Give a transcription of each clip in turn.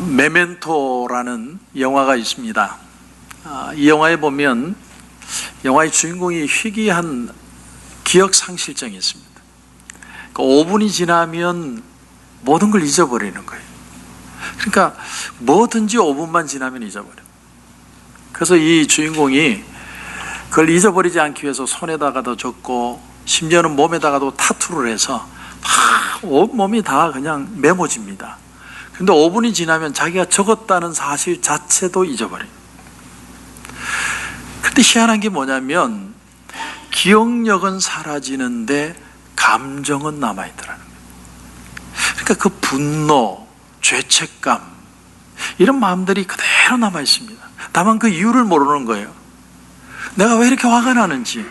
메멘토라는 영화가 있습니다. 이 영화에 보면 영화의 주인공이 희귀한 기억 상실증이 있습니다. 5분이 지나면 모든 걸 잊어버리는 거예요. 그러니까 뭐든지 5분만 지나면 잊어버려요. 그래서 이 주인공이 그걸 잊어버리지 않기 위해서 손에다가도 적고 심지어는 몸에다가도 타투를 해서 막 온몸이 다 그냥 메모집니다. 그런데 5분이 지나면 자기가 적었다는 사실 자체도 잊어버려요. 그런데 희한한 게 뭐냐면 기억력은 사라지는데 감정은 남아있더라는 거예요. 그러니까 그 분노, 죄책감 이런 마음들이 그대로 남아있습니다. 다만 그 이유를 모르는 거예요. 내가 왜 이렇게 화가 나는지,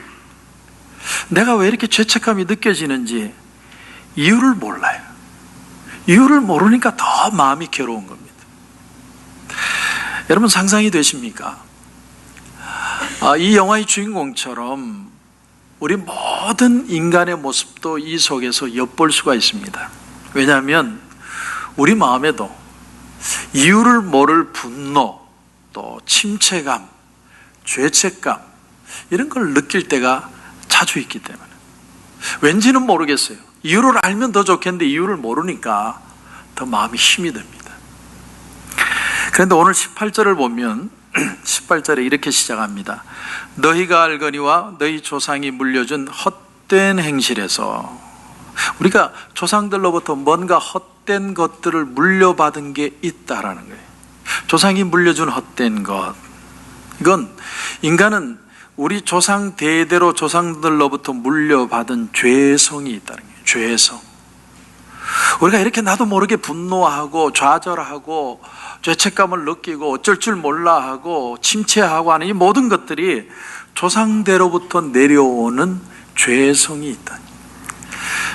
내가 왜 이렇게 죄책감이 느껴지는지 이유를 몰라요. 이유를 모르니까 더 마음이 괴로운 겁니다. 여러분 상상이 되십니까? 이 영화의 주인공처럼 우리 모든 인간의 모습도 이 속에서 엿볼 수가 있습니다. 왜냐하면 우리 마음에도 이유를 모를 분노, 또 침체감, 죄책감 이런 걸 느낄 때가 자주 있기 때문에 왠지는 모르겠어요. 이유를 알면 더 좋겠는데 이유를 모르니까 더 마음이 힘이 듭니다. 그런데 오늘 18절을 보면 18절에 이렇게 시작합니다. 너희가 알거니와 너희 조상이 물려준 헛된 행실에서, 우리가 조상들로부터 뭔가 헛된 것들을 물려받은 게 있다라는 거예요. 조상이 물려준 헛된 것, 이건 인간은 우리 조상 대대로 조상들로부터 물려받은 죄성이 있다는 거예요. 죄성. 우리가 이렇게 나도 모르게 분노하고 좌절하고 죄책감을 느끼고 어쩔 줄 몰라 하고 침체하고 하는 이 모든 것들이 조상대로부터 내려오는 죄성이 있다.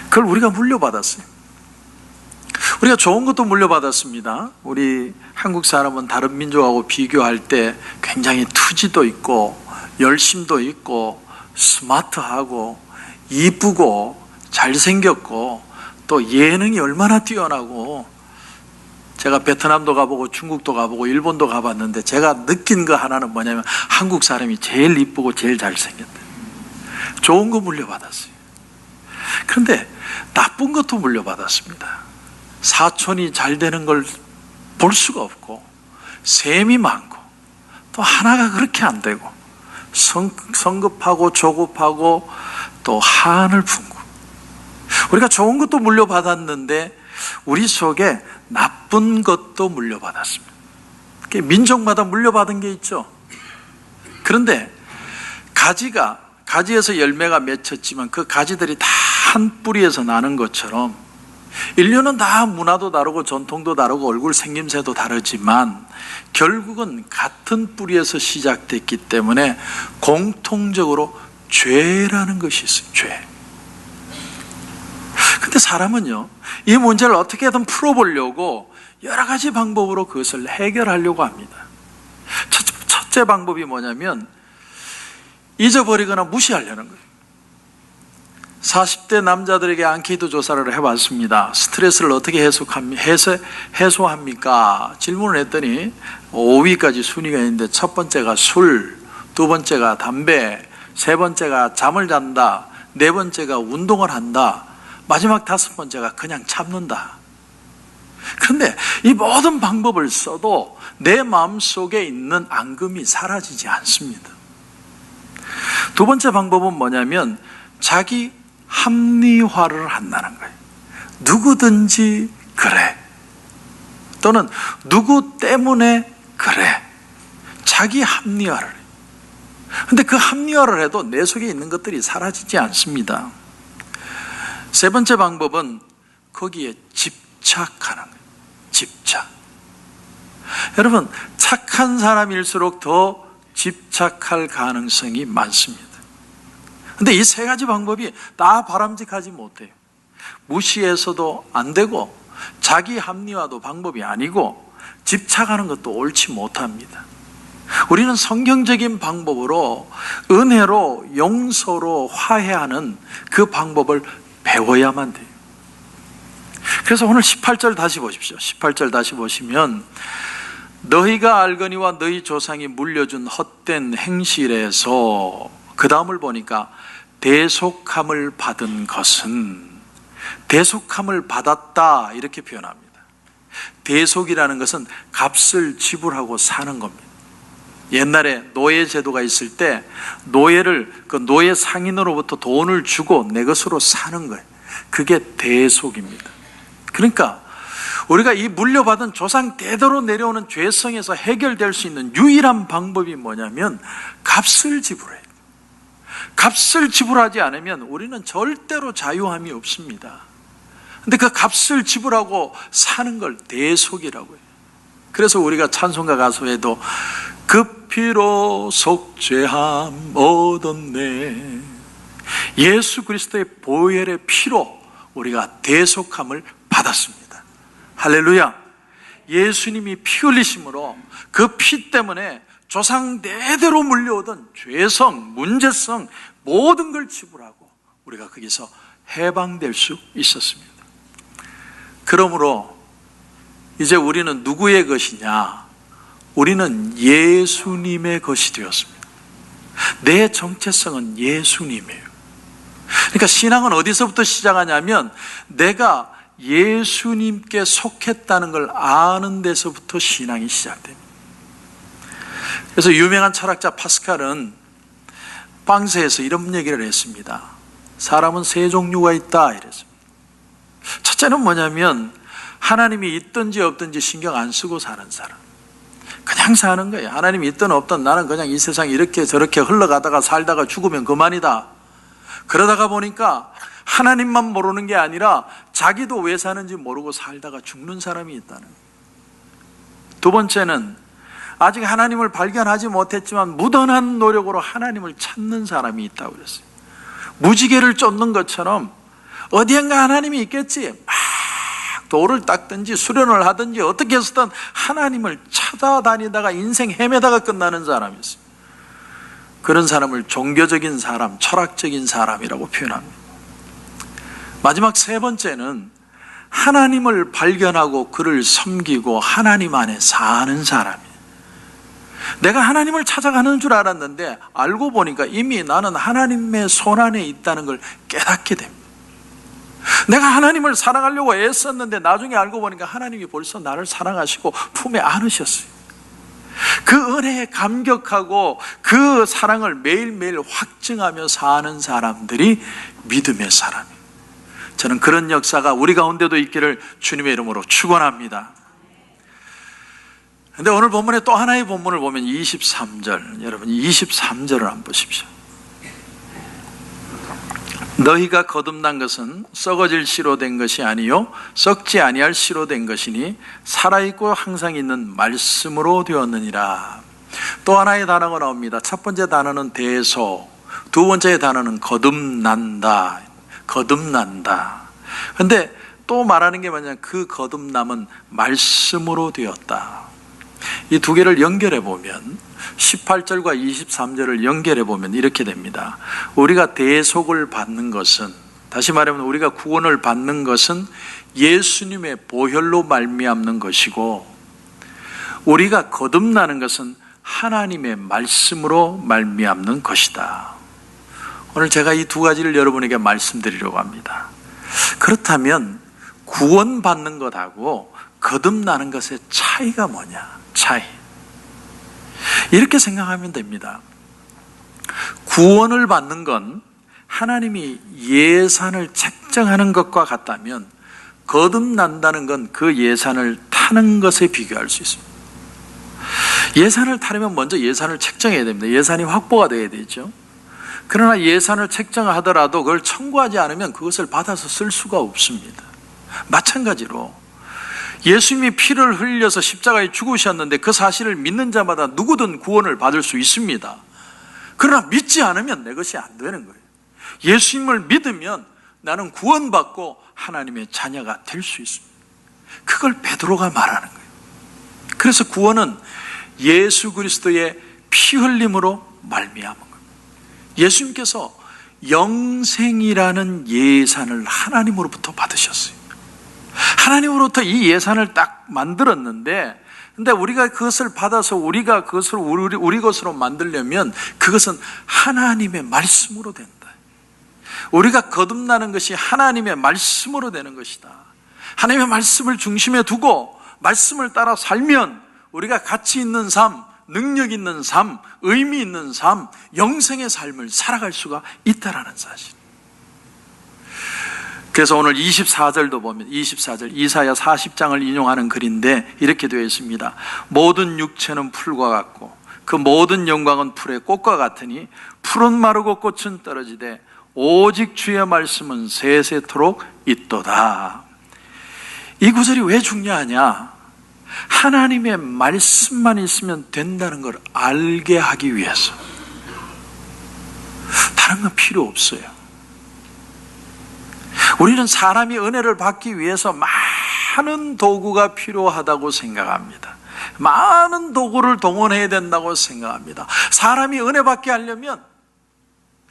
그걸 우리가 물려받았어요. 우리가 좋은 것도 물려받았습니다. 우리 한국 사람은 다른 민족하고 비교할 때 굉장히 투지도 있고 열심도 있고 스마트하고 이쁘고 잘생겼고 또 예능이 얼마나 뛰어나고, 제가 베트남도 가보고 중국도 가보고 일본도 가봤는데 제가 느낀 거 하나는 뭐냐면 한국 사람이 제일 이쁘고 제일 잘생겼다. 좋은 거 물려받았어요. 그런데 나쁜 것도 물려받았습니다. 사촌이 잘 되는 걸 볼 수가 없고, 셈이 많고, 또 하나가 그렇게 안 되고, 성급하고 조급하고 또 한을 품고, 우리가 좋은 것도 물려받았는데 우리 속에 나쁜 것도 물려받았습니다. 민족마다 물려받은 게 있죠. 그런데 가지에서 열매가 맺혔지만 그 가지들이 다 한 뿌리에서 나는 것처럼 인류는 다 문화도 다르고 전통도 다르고 얼굴 생김새도 다르지만 결국은 같은 뿌리에서 시작됐기 때문에 공통적으로 죄라는 것이 있어요. 죄. 근데 사람은요, 이 문제를 어떻게든 풀어보려고 여러 가지 방법으로 그것을 해결하려고 합니다. 첫째 방법이 뭐냐면 잊어버리거나 무시하려는 거예요. 40대 남자들에게 앙케이트 조사를 해봤습니다. 스트레스를 어떻게 해소합니까? 질문을 했더니 5위까지 순위가 있는데 첫 번째가 술, 두 번째가 담배, 세 번째가 잠을 잔다, 네 번째가 운동을 한다, 마지막 다섯 번째가 그냥 참는다. 그런데 이 모든 방법을 써도 내 마음속에 있는 앙금이 사라지지 않습니다. 두 번째 방법은 뭐냐면 자기 합리화를 한다는 거예요. 누구든지 그래, 또는 누구 때문에 그래, 자기 합리화를 해요. 그런데 그 합리화를 해도 내 속에 있는 것들이 사라지지 않습니다. 세 번째 방법은 거기에 집착하는 거예요. 집착. 여러분, 착한 사람일수록 더 집착할 가능성이 많습니다. 그런데 이 세 가지 방법이 다 바람직하지 못해요. 무시해서도 안 되고, 자기 합리화도 방법이 아니고, 집착하는 것도 옳지 못합니다. 우리는 성경적인 방법으로 은혜로 용서로 화해하는 그 방법을 배워야만 돼요. 그래서 오늘 18절 다시 보십시오. 18절 다시 보시면 너희가 알거니와 너희 조상이 물려준 헛된 행실에서, 그 다음을 보니까 대속함을 받은 것은, 대속함을 받았다 이렇게 표현합니다. 대속이라는 것은 값을 지불하고 사는 겁니다. 옛날에 노예 제도가 있을 때 노예를 그 노예 상인으로부터 돈을 주고 내 것으로 사는 거예요. 그게 대속입니다. 그러니까 우리가 이 물려받은 조상 대대로 내려오는 죄성에서 해결될 수 있는 유일한 방법이 뭐냐면 값을 지불해요. 값을 지불하지 않으면 우리는 절대로 자유함이 없습니다. 근데 그 값을 지불하고 사는 걸 대속이라고 해요. 그래서 우리가 찬송가 가수에도 그 피로 속죄함 얻었네, 예수 그리스도의 보혈의 피로 우리가 대속함을 받았습니다. 할렐루야. 예수님이 피 흘리심으로 그 피 때문에 조상 대대로 물려오던 죄성, 문제성 모든 걸 지불하고 우리가 거기서 해방될 수 있었습니다. 그러므로 이제 우리는 누구의 것이냐? 우리는 예수님의 것이 되었습니다. 내 정체성은 예수님이에요. 그러니까 신앙은 어디서부터 시작하냐면 내가 예수님께 속했다는 걸 아는 데서부터 신앙이 시작됩니다. 그래서 유명한 철학자 파스칼은 빵세에서 이런 얘기를 했습니다. 사람은 세 종류가 있다 이랬습니다. 첫째는 뭐냐면 하나님이 있든지 없든지 신경 안 쓰고 사는 사람, 그냥 사는 거예요. 하나님이 있든 없든 나는 그냥 이 세상 이렇게 저렇게 흘러가다가 살다가 죽으면 그만이다. 그러다가 보니까 하나님만 모르는 게 아니라 자기도 왜 사는지 모르고 살다가 죽는 사람이 있다는 거예요. 두 번째는 아직 하나님을 발견하지 못했지만 무던한 노력으로 하나님을 찾는 사람이 있다고 그랬어요. 무지개를 쫓는 것처럼 어디엔가 하나님이 있겠지, 막 돌을 닦든지 수련을 하든지 어떻게 해서든 하나님을 찾아다니다가 인생 헤매다가 끝나는 사람이 있어요. 그런 사람을 종교적인 사람, 철학적인 사람이라고 표현합니다. 마지막 세 번째는 하나님을 발견하고 그를 섬기고 하나님 안에 사는 사람이에요. 내가 하나님을 찾아가는 줄 알았는데 알고 보니까 이미 나는 하나님의 손 안에 있다는 걸 깨닫게 됩니다. 내가 하나님을 사랑하려고 애썼는데 나중에 알고 보니까 하나님이 벌써 나를 사랑하시고 품에 안으셨어요. 그 은혜에 감격하고 그 사랑을 매일매일 확증하며 사는 사람들이 믿음의 사람이에요. 저는 그런 역사가 우리 가운데도 있기를 주님의 이름으로 축원합니다. 그런데 오늘 본문에 또 하나의 본문을 보면 23절, 여러분 23절을 한번 보십시오. 너희가 거듭난 것은 썩어질 씨로 된 것이 아니요 썩지 아니할 씨로 된 것이니 살아있고 항상 있는 말씀으로 되었느니라. 또 하나의 단어가 나옵니다. 첫 번째 단어는 대속, 두 번째 단어는 거듭난다. 거듭난다. 그런데 또 말하는 게 뭐냐면 그 거듭남은 말씀으로 되었다. 이 두 개를 연결해 보면 18절과 23절을 연결해 보면 이렇게 됩니다. 우리가 대속을 받는 것은, 다시 말하면 우리가 구원을 받는 것은 예수님의 보혈로 말미암는 것이고, 우리가 거듭나는 것은 하나님의 말씀으로 말미암는 것이다. 오늘 제가 이 두 가지를 여러분에게 말씀드리려고 합니다. 그렇다면 구원받는 것하고 거듭나는 것의 차이가 뭐냐? 차이. 이렇게 생각하면 됩니다. 구원을 받는 건 하나님이 예산을 책정하는 것과 같다면 거듭난다는 건 그 예산을 타는 것에 비교할 수 있습니다. 예산을 타려면 먼저 예산을 책정해야 됩니다. 예산이 확보가 돼야 되죠. 그러나 예산을 책정하더라도 그걸 청구하지 않으면 그것을 받아서 쓸 수가 없습니다. 마찬가지로 예수님이 피를 흘려서 십자가에 죽으셨는데 그 사실을 믿는 자마다 누구든 구원을 받을 수 있습니다. 그러나 믿지 않으면 내 것이 안 되는 거예요. 예수님을 믿으면 나는 구원받고 하나님의 자녀가 될 수 있습니다. 그걸 베드로가 말하는 거예요. 그래서 구원은 예수 그리스도의 피 흘림으로 말미암은 겁니다. 예수님께서 영생이라는 예산을 하나님으로부터 받으셨어요. 하나님으로부터 이 예산을 딱 만들었는데, 근데 우리가 그것을 받아서 우리가 그것을 우리 것으로 만들려면 그것은 하나님의 말씀으로 된다. 우리가 거듭나는 것이 하나님의 말씀으로 되는 것이다. 하나님의 말씀을 중심에 두고 말씀을 따라 살면 우리가 가치 있는 삶, 능력 있는 삶, 의미 있는 삶, 영생의 삶을 살아갈 수가 있다라는 사실. 그래서 오늘 24절도 보면 24절 이사야 40장을 인용하는 글인데 이렇게 되어 있습니다. 모든 육체는 풀과 같고 그 모든 영광은 풀의 꽃과 같으니 풀은 마르고 꽃은 떨어지되 오직 주의 말씀은 세세토록 있도다. 이 구절이 왜 중요하냐? 하나님의 말씀만 있으면 된다는 걸 알게 하기 위해서. 다른 건 필요 없어요. 우리는 사람이 은혜를 받기 위해서 많은 도구가 필요하다고 생각합니다. 많은 도구를 동원해야 된다고 생각합니다. 사람이 은혜 받게 하려면,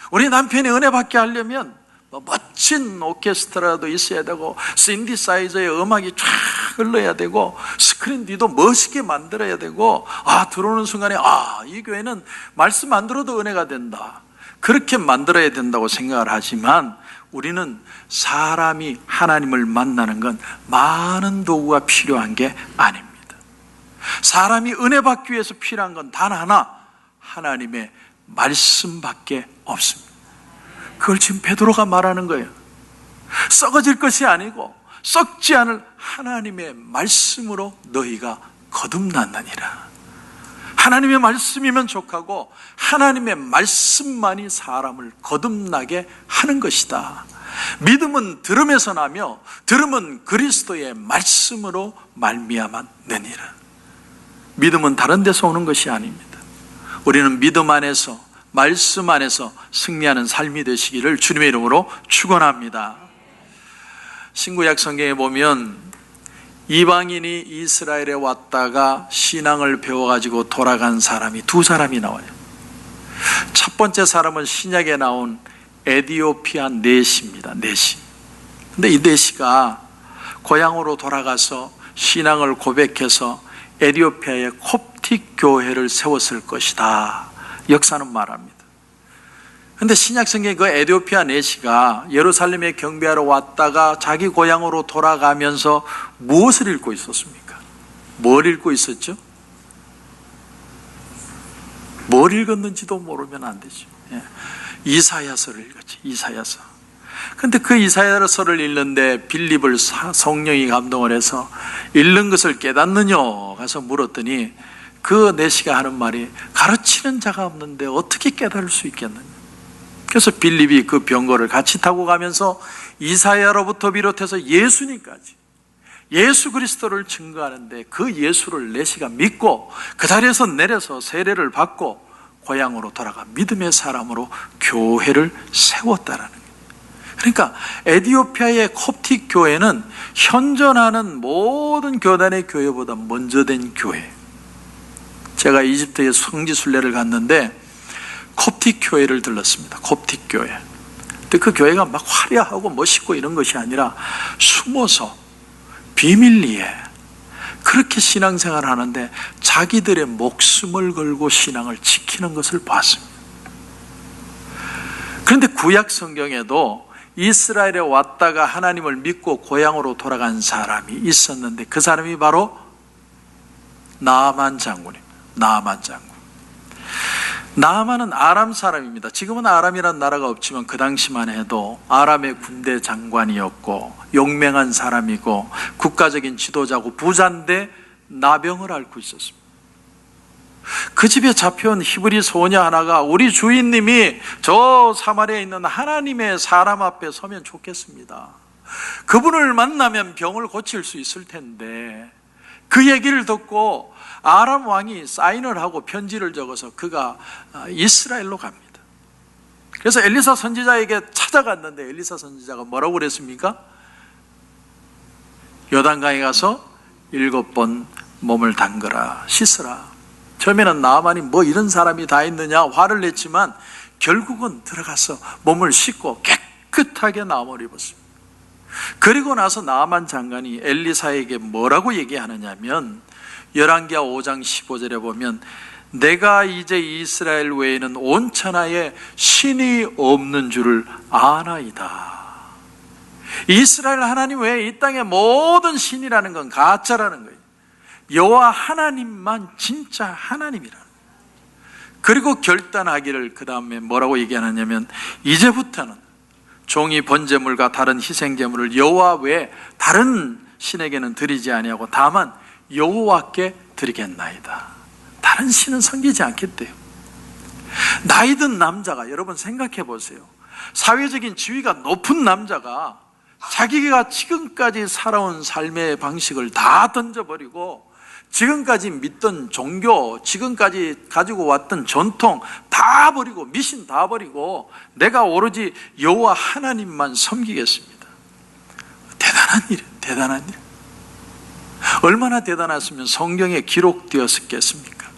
우리 남편이 은혜 받게 하려면 멋진 오케스트라도 있어야 되고 신디사이저의 음악이 쫙 흘러야 되고 스크린 뒤도 멋있게 만들어야 되고, 들어오는 순간에 이 교회는 말씀 안 들어도 은혜가 된다, 그렇게 만들어야 된다고 생각을 하지만, 우리는 사람이 하나님을 만나는 건 많은 도구가 필요한 게 아닙니다. 사람이 은혜 받기 위해서 필요한 건 단 하나, 하나님의 말씀밖에 없습니다. 그걸 지금 베드로가 말하는 거예요. 썩어질 것이 아니고 썩지 않을 하나님의 말씀으로 너희가 거듭난다니라. 하나님의 말씀이면 족하고 하나님의 말씀만이 사람을 거듭나게 하는 것이다. 믿음은 들음에서 나며 들음은 그리스도의 말씀으로 말미암아 느니라. 믿음은 다른 데서 오는 것이 아닙니다. 우리는 믿음 안에서, 말씀 안에서 승리하는 삶이 되시기를 주님의 이름으로 축원합니다. 신구약 성경에 보면 이방인이 이스라엘에 왔다가 신앙을 배워가지고 돌아간 사람이 두 사람이 나와요. 첫 번째 사람은 신약에 나온 에디오피아 네시입니다. 네시. 근데 이 네시가 고향으로 돌아가서 신앙을 고백해서 에디오피아의 콥틱 교회를 세웠을 것이다, 역사는 말합니다. 근데 신약 성경에 그 에디오피아 네시가 예루살렘에 경배하러 왔다가 자기 고향으로 돌아가면서 무엇을 읽고 있었습니까? 뭘 읽고 있었죠? 뭘 읽었는지도 모르면 안 되죠. 이사야서를 읽었지, 이사야서. 근데 그 이사야서를 읽는데 빌립을 성령이 감동을 해서 읽는 것을 깨닫느냐 가서 물었더니 그 네시가 하는 말이, 가르치는 자가 없는데 어떻게 깨달을 수 있겠느냐. 그래서 빌립이 그 병거를 같이 타고 가면서 이사야로부터 비롯해서 예수님까지 예수 그리스도를 증거하는데, 그 예수를 네시가 믿고 그 자리에서 내려서 세례를 받고 고향으로 돌아가 믿음의 사람으로 교회를 세웠다라는 거예요. 그러니까 에디오피아의 콥틱 교회는 현존하는 모든 교단의 교회보다 먼저 된 교회. 제가 이집트에 성지순례를 갔는데 콥틱 교회를 들렀습니다. 콥틱 교회. 근데 그 교회가 막 화려하고 멋있고 이런 것이 아니라 숨어서 비밀리에 그렇게 신앙생활을 하는데 자기들의 목숨을 걸고 신앙을 지키는 것을 봤습니다. 그런데 구약 성경에도 이스라엘에 왔다가 하나님을 믿고 고향으로 돌아간 사람이 있었는데 그 사람이 바로 나아만 장군입니다. 나아만 장군. 나아만은 아람 사람입니다. 지금은 아람이란 나라가 없지만 그 당시만 해도 아람의 군대 장관이었고 용맹한 사람이고 국가적인 지도자고 부자인데 나병을 앓고 있었습니다. 그 집에 잡혀온 히브리 소녀 하나가 우리 주인님이 저 사마리아에 있는 하나님의 사람 앞에 서면 좋겠습니다. 그분을 만나면 병을 고칠 수 있을 텐데, 그 얘기를 듣고 아람 왕이 사인을 하고 편지를 적어서 그가 이스라엘로 갑니다. 그래서 엘리사 선지자에게 찾아갔는데 엘리사 선지자가 뭐라고 그랬습니까? 요단강에 가서 7번 몸을 담그라, 씻으라. 처음에는 나아만이 뭐 이런 사람이 다 있느냐 화를 냈지만 결국은 들어가서 몸을 씻고 깨끗하게 나음을 입었습니다. 그리고 나서 나만 장관이 엘리사에게 뭐라고 얘기하느냐면 열왕기하 5장 15절에 보면 내가 이제 이스라엘 외에는 온 천하에 신이 없는 줄을 아나이다. 이스라엘 하나님 외에 이 땅의 모든 신이라는 건 가짜라는 거예요. 여호와 하나님만 진짜 하나님이라는 거예요. 그리고 결단하기를 그 다음에 뭐라고 얘기하느냐면 이제부터는 종이 번제물과 다른 희생제물을 여호와 외에 다른 신에게는 드리지 아니하고 다만 여호와께 드리겠나이다. 다른 신은 섬기지 않겠대요. 나이 든 남자가, 여러분 생각해 보세요. 사회적인 지위가 높은 남자가 자기가 지금까지 살아온 삶의 방식을 다 던져버리고 지금까지 믿던 종교, 지금까지 가지고 왔던 전통 다 버리고 미신 다 버리고 내가 오로지 여호와 하나님만 섬기겠습니다. 대단한 일이에요. 대단한 일. 얼마나 대단했으면 성경에 기록되었겠습니까?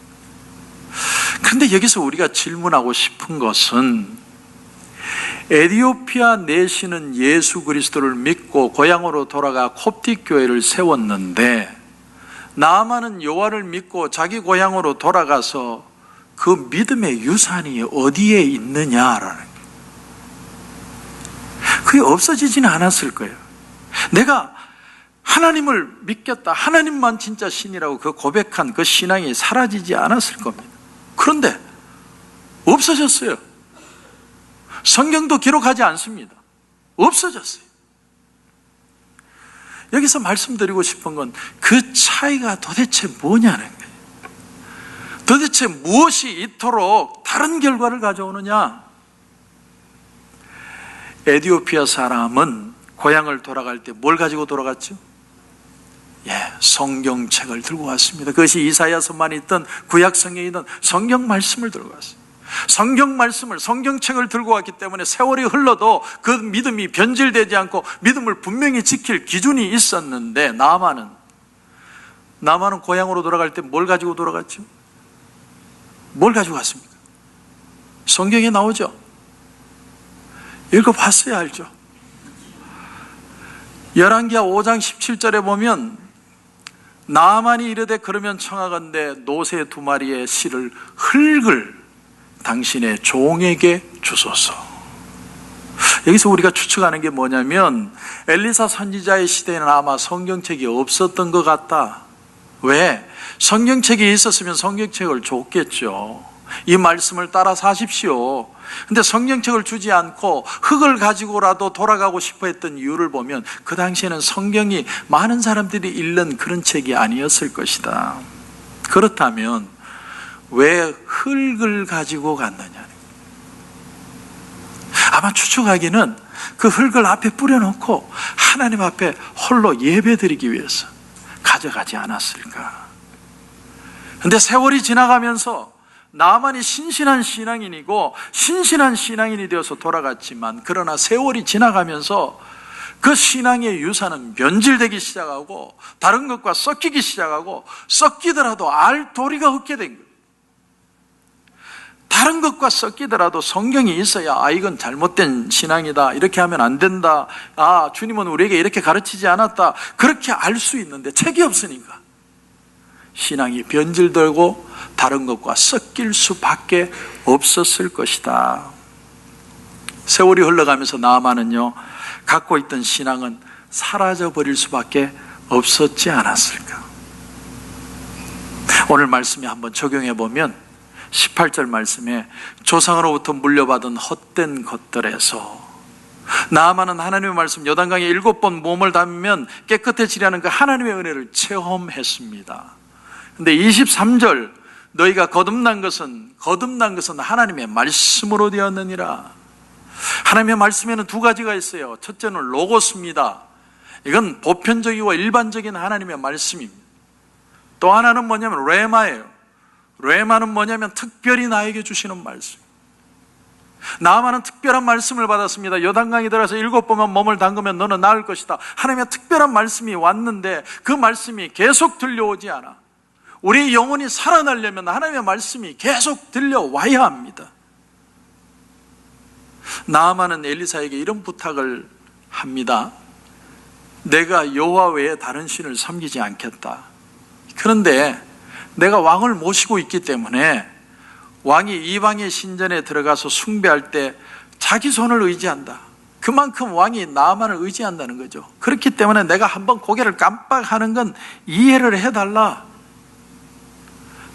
그런데 여기서 우리가 질문하고 싶은 것은 에티오피아 내시는 예수 그리스도를 믿고 고향으로 돌아가 콥틱 교회를 세웠는데 나아만은 여호와를 믿고 자기 고향으로 돌아가서 그 믿음의 유산이 어디에 있느냐라는 거예요. 그게 없어지지는 않았을 거예요. 내가 하나님을 믿겠다, 하나님만 진짜 신이라고 그 고백한 그 신앙이 사라지지 않았을 겁니다. 그런데 없어졌어요. 성경도 기록하지 않습니다. 없어졌어요. 여기서 말씀드리고 싶은 건 그 차이가 도대체 뭐냐는 거예요. 도대체 무엇이 이토록 다른 결과를 가져오느냐? 에티오피아 사람은 고향을 돌아갈 때 뭘 가지고 돌아갔죠? 성경책을 들고 왔습니다. 그것이 이사야서만 있던 구약 성경에 있던 성경 말씀을 들고 왔어요. 성경 말씀을, 성경책을 들고 왔기 때문에 세월이 흘러도 그 믿음이 변질되지 않고 믿음을 분명히 지킬 기준이 있었는데 나아만은 고향으로 돌아갈 때 뭘 가지고 돌아갔죠? 뭘 가지고 갔습니까? 성경에 나오죠? 읽어봤어야 알죠? 열왕기하 5장 17절에 보면 나아만이 이르되 그러면 청하건대 노새 2마리의 실을 흙을 당신의 종에게 주소서. 여기서 우리가 추측하는 게 뭐냐면 엘리사 선지자의 시대에는 아마 성경책이 없었던 것 같다. 왜? 성경책이 있었으면 성경책을 줬겠죠. 이 말씀을 따라 사십시오. 근데 성경책을 주지 않고 흙을 가지고라도 돌아가고 싶어 했던 이유를 보면 그 당시에는 성경이 많은 사람들이 읽는 그런 책이 아니었을 것이다. 그렇다면 왜 흙을 가지고 갔느냐? 아마 추측하기는 그 흙을 앞에 뿌려놓고 하나님 앞에 홀로 예배드리기 위해서 가져가지 않았을까? 근데 세월이 지나가면서 나아만이 신실한 신앙인이고 신실한 신앙인이 되어서 돌아갔지만 그러나 세월이 지나가면서 그 신앙의 유산은 변질되기 시작하고 다른 것과 섞이기 시작하고 섞이더라도 알 도리가 없게 된 거예요. 다른 것과 섞이더라도 성경이 있어야 이건 잘못된 신앙이다, 이렇게 하면 안 된다, 주님은 우리에게 이렇게 가르치지 않았다, 그렇게 알 수 있는데 책이 없으니까 신앙이 변질되고 다른 것과 섞일 수밖에 없었을 것이다. 세월이 흘러가면서 나아만은요 갖고 있던 신앙은 사라져버릴 수밖에 없었지 않았을까? 오늘 말씀에 한번 적용해 보면 18절 말씀에 조상으로부터 물려받은 헛된 것들에서 나아만은 하나님의 말씀 요단강에 7번 몸을 담으면 깨끗해지려는 그 하나님의 은혜를 체험했습니다. 근데 23절 너희가 거듭난 것은 하나님의 말씀으로 되었느니라. 하나님의 말씀에는 2가지가 있어요. 첫째는 로고스입니다. 이건 보편적이고 일반적인 하나님의 말씀입니다. 또 하나는 뭐냐면 레마예요. 레마는 뭐냐면 특별히 나에게 주시는 말씀. 나아만은 특별한 말씀을 받았습니다. 요단강에 들어가서 7번만 몸을 담그면 너는 나을 것이다. 하나님의 특별한 말씀이 왔는데 그 말씀이 계속 들려오지 않아. 우리 영혼이 살아나려면 하나님의 말씀이 계속 들려와야 합니다. 나아만은 엘리사에게 이런 부탁을 합니다. 내가 여호와 외에 다른 신을 섬기지 않겠다. 그런데 내가 왕을 모시고 있기 때문에 왕이 이방의 신전에 들어가서 숭배할 때 자기 손을 의지한다. 그만큼 왕이 나만을 의지한다는 거죠. 그렇기 때문에 내가 한번 고개를 깜빡하는 건 이해를 해달라.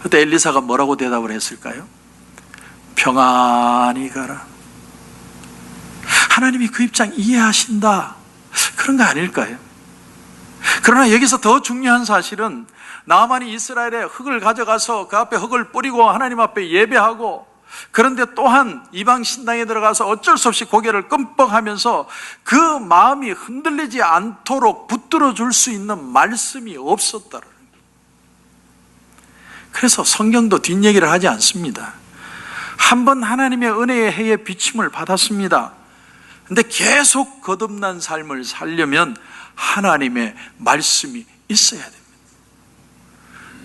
그때 엘리사가 뭐라고 대답을 했을까요? 평안히 가라. 하나님이 그 입장 이해하신다. 그런 거 아닐까요? 그러나 여기서 더 중요한 사실은 나만이 이스라엘에 흙을 가져가서 그 앞에 흙을 뿌리고 하나님 앞에 예배하고, 그런데 또한 이방 신당에 들어가서 어쩔 수 없이 고개를 끔뻑하면서 그 마음이 흔들리지 않도록 붙들어 줄 수 있는 말씀이 없었다는 거예요. 그래서 성경도 뒷얘기를 하지 않습니다. 한번 하나님의 은혜의 해에 비침을 받았습니다. 근데 계속 거듭난 삶을 살려면 하나님의 말씀이 있어야 됩니다.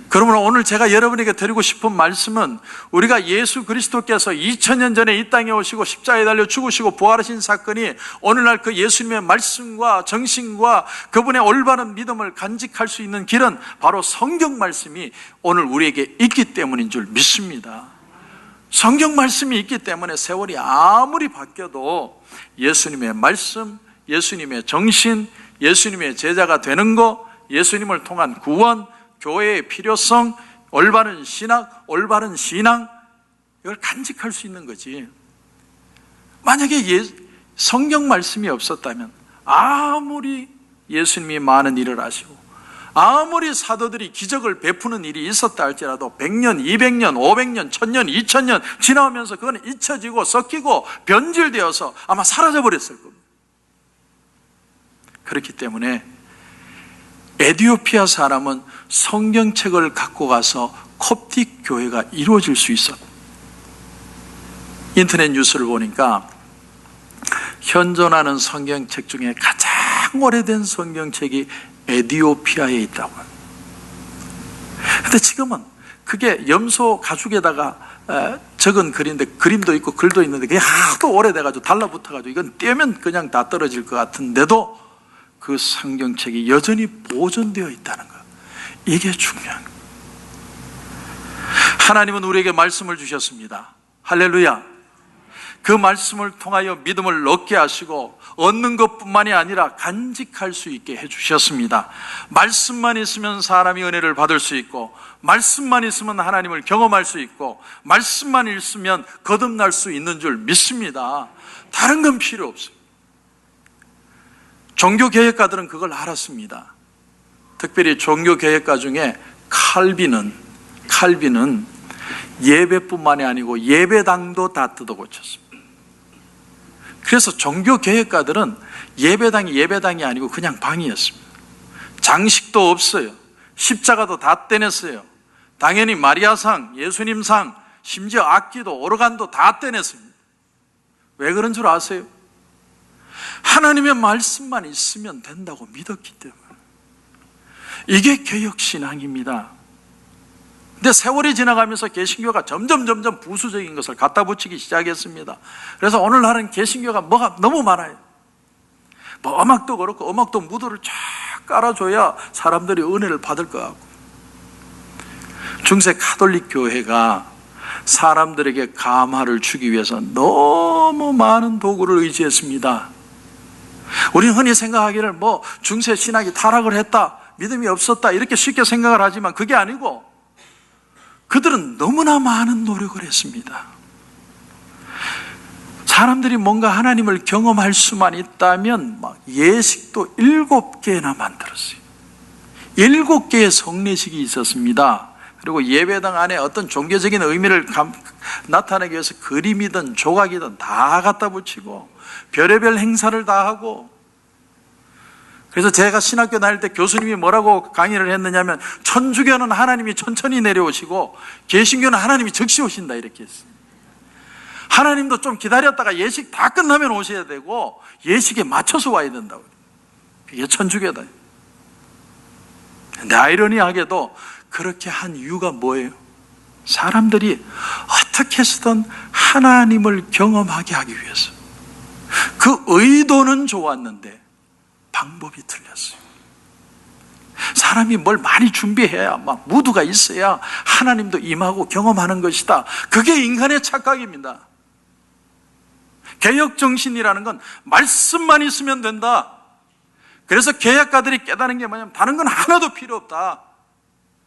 그러므로 오늘 제가 여러분에게 드리고 싶은 말씀은, 우리가 예수 그리스도께서 2000년 전에 이 땅에 오시고 십자가에 달려 죽으시고 부활하신 사건이 오늘날 그 예수님의 말씀과 정신과 그분의 올바른 믿음을 간직할 수 있는 길은 바로 성경 말씀이 오늘 우리에게 있기 때문인 줄 믿습니다. 성경 말씀이 있기 때문에 세월이 아무리 바뀌어도 예수님의 말씀, 예수님의 정신, 예수님의 제자가 되는 것, 예수님을 통한 구원, 교회의 필요성, 올바른 신학, 올바른 신앙, 이걸 간직할 수 있는 거지. 만약에 성경 말씀이 없었다면 아무리 예수님이 많은 일을 하시고 아무리 사도들이 기적을 베푸는 일이 있었다 할지라도 100년, 200년, 500년, 1000년, 2000년 지나오면서 그건 잊혀지고 섞이고 변질되어서 아마 사라져버렸을 겁니다. 그렇기 때문에 에티오피아 사람은 성경책을 갖고 가서 콥틱 교회가 이루어질 수 있었다. 인터넷 뉴스를 보니까 현존하는 성경책 중에 가장 오래된 성경책이 에티오피아에 있다고 합니다. 근데 지금은 그게 염소 가죽에다가 적은 글인데, 그림도 있고 글도 있는데 그게 하도 오래돼가지고 달라붙어가지고 이건 떼면 그냥 다 떨어질 것 같은데도 그 성경책이 여전히 보존되어 있다는 것, 이게 중요한 거예요. 하나님은 우리에게 말씀을 주셨습니다. 할렐루야. 그 말씀을 통하여 믿음을 얻게 하시고 얻는 것뿐만이 아니라 간직할 수 있게 해주셨습니다. 말씀만 있으면 사람이 은혜를 받을 수 있고, 말씀만 있으면 하나님을 경험할 수 있고, 말씀만 있으면 거듭날 수 있는 줄 믿습니다. 다른 건 필요 없어요. 종교개혁가들은 그걸 알았습니다. 특별히 종교개혁가 중에 칼빈은 예배뿐만이 아니고 예배당도 다 뜯어고쳤습니다. 그래서 종교개혁가들은 예배당이 아니고 그냥 방이었습니다. 장식도 없어요. 십자가도 다 떼냈어요. 당연히 마리아상, 예수님상, 심지어 악기도 오르간도 다 떼냈습니다. 왜 그런 줄 아세요? 하나님의 말씀만 있으면 된다고 믿었기 때문에. 이게 개혁신앙입니다. 근데 세월이 지나가면서 개신교가 점점 부수적인 것을 갖다 붙이기 시작했습니다. 그래서 오늘날은 개신교가 뭐가 너무 많아요. 뭐 음악도 그렇고, 음악도 무드를 쫙 깔아줘야 사람들이 은혜를 받을 것 같고. 중세 가톨릭 교회가 사람들에게 감화를 주기 위해서 너무 많은 도구를 의지했습니다. 우리는 흔히 생각하기를 뭐 중세 신학이 타락을 했다, 믿음이 없었다, 이렇게 쉽게 생각을 하지만 그게 아니고, 그들은 너무나 많은 노력을 했습니다. 사람들이 뭔가 하나님을 경험할 수만 있다면 막 예식도 7개나 만들었어요. 7개의 성례식이 있었습니다. 그리고 예배당 안에 어떤 종교적인 의미를 나타내기 위해서 그림이든 조각이든 다 갖다 붙이고 별의별 행사를 다 하고. 그래서 제가 신학교 다닐 때 교수님이 뭐라고 강의를 했느냐면, 천주교는 하나님이 천천히 내려오시고 개신교는 하나님이 즉시 오신다, 이렇게 했어요. 하나님도 좀 기다렸다가 예식 다 끝나면 오셔야 되고 예식에 맞춰서 와야 된다고. 그게 천주교다. 근데 아이러니하게도 그렇게 한 이유가 뭐예요? 사람들이 어떻게 해서든 하나님을 경험하게 하기 위해서. 그 의도는 좋았는데 방법이 틀렸어요. 사람이 뭘 많이 준비해야, 막 무드가 있어야 하나님도 임하고 경험하는 것이다. 그게 인간의 착각입니다. 개혁정신이라는 건 말씀만 있으면 된다. 그래서 개혁가들이 깨달은 게 뭐냐면 다른 건 하나도 필요 없다.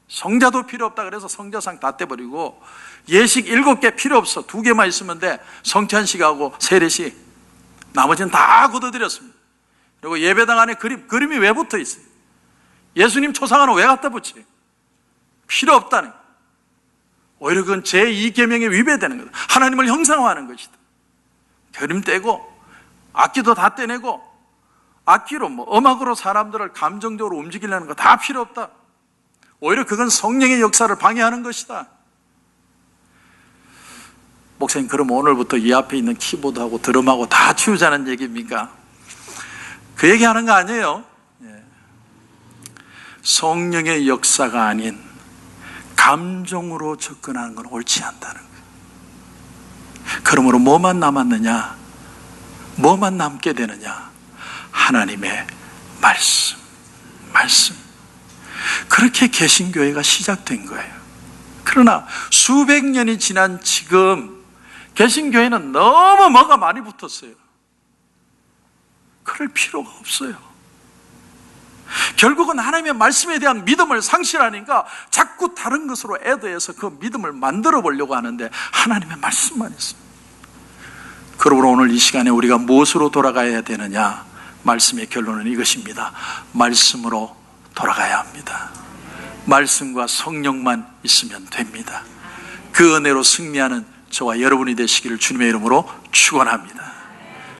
성자도 필요 없다. 그래서 성자상 다 떼버리고 예식 7개 필요 없어. 2개만 있으면 돼. 성찬식하고 세례식. 나머지는 다 걷어들였습니다. 그리고 예배당 안에 그림이 왜 붙어 있어요? 예수님 초상화는 왜 갖다 붙여요? 필요 없다는 거예요. 오히려 그건 제2계명에 위배되는 거다. 하나님을 형상화하는 것이다. 그림 떼고 악기도 다 떼내고 악기로 음악으로 사람들을 감정적으로 움직이려는 거 다 필요 없다. 오히려 그건 성령의 역사를 방해하는 것이다. 목사님, 그럼 오늘부터 이 앞에 있는 키보드하고 드럼하고 다 치우자는 얘기입니까? 그 얘기하는 거 아니에요. 성령의 역사가 아닌 감정으로 접근하는 건 옳지 않다는 거예요. 그러므로 뭐만 남았느냐? 뭐만 남게 되느냐? 하나님의 말씀. 그렇게 개신교회가 시작된 거예요. 그러나 수백 년이 지난 지금 개신교회는 너무 뭐가 많이 붙었어요. 그럴 필요가 없어요. 결국은 하나님의 말씀에 대한 믿음을 상실하니까 자꾸 다른 것으로 애도해서 그 믿음을 만들어 보려고 하는데 하나님의 말씀만 있습니다. 그러므로 오늘 이 시간에 우리가 무엇으로 돌아가야 되느냐? 말씀의 결론은 이것입니다. 말씀으로 돌아가야 합니다. 말씀과 성령만 있으면 됩니다. 그 은혜로 승리하는 저와 여러분이 되시기를 주님의 이름으로 축원합니다.